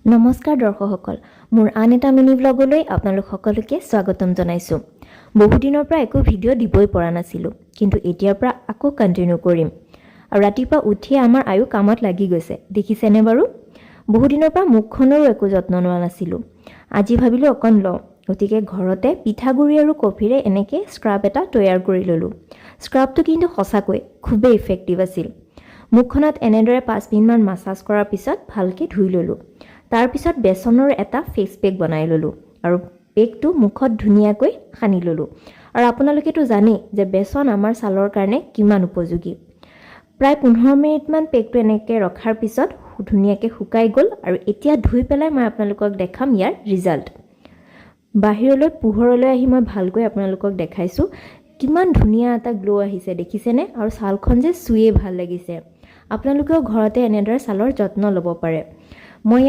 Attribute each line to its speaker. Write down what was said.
Speaker 1: নমস্কাৰ দৰ্শকসকল, মোৰ আন এটা মিনি ব্লগলৈ আপোনালোক সকলোকে স্বাগতম জনাইছোঁ। বহুদিনৰ পৰা একো ভিডিঅ' দিবই পৰা নাছিলোঁ, কিন্তু এতিয়াৰ পৰা আকৌ কণ্টিনিউ কৰিম। আৰু ৰাতিপুৱা উঠিয়ে আমাৰ আয়ু কামত লাগি গৈছে, দেখিছেনে বাৰু? বহুদিনৰ পৰা মুখখনৰো একো যত্ন লোৱা নাছিলোঁ। আজি ভাবিলোঁ অকণ লওঁ, গতিকে ঘৰতে পিঠাগুড়ি আৰু কফিৰে এনেকৈ স্ক্ৰাব এটা তৈয়াৰ কৰি ল'লোঁ। স্ক্ৰাবটো কিন্তু সঁচাকৈ খুবেই ইফেক্টিভ আছিল। মুখখনত এনেদৰে 5 মিনিটমান মাছাজ কৰাৰ পিছত ভালকৈ ধুই ল'লোঁ। তাৰপিছত বেচনৰ এটা ফেচ পেক বনাই ল'লোঁ আৰু পেকটো মুখত ধুনীয়াকৈ সানি ল'লোঁ। আৰু আপোনালোকেতো জানেই যে বেচন আমাৰ ছালৰ কাৰণে কিমান উপযোগী। প্ৰায় 15 মিনিটমান পেকটো এনেকৈ ৰখাৰ পিছত ধুনীয়াকৈ শুকাই গ'ল আৰু এতিয়া ধুই পেলাই মই আপোনালোকক দেখাম ইয়াৰ ৰিজাল্ট। বাহিৰলৈ পোহৰলৈ আহি মই ভালকৈ আপোনালোকক দেখাইছোঁ কিমান ধুনীয়া এটা গ্ল' আহিছে, দেখিছেনে? আৰু ছালখন যে চুইয়ে ভাল লাগিছে। আপোনালোকেও ঘৰতে এনেদৰে ছালৰ যত্ন ল'ব পাৰে। মই ইয়াত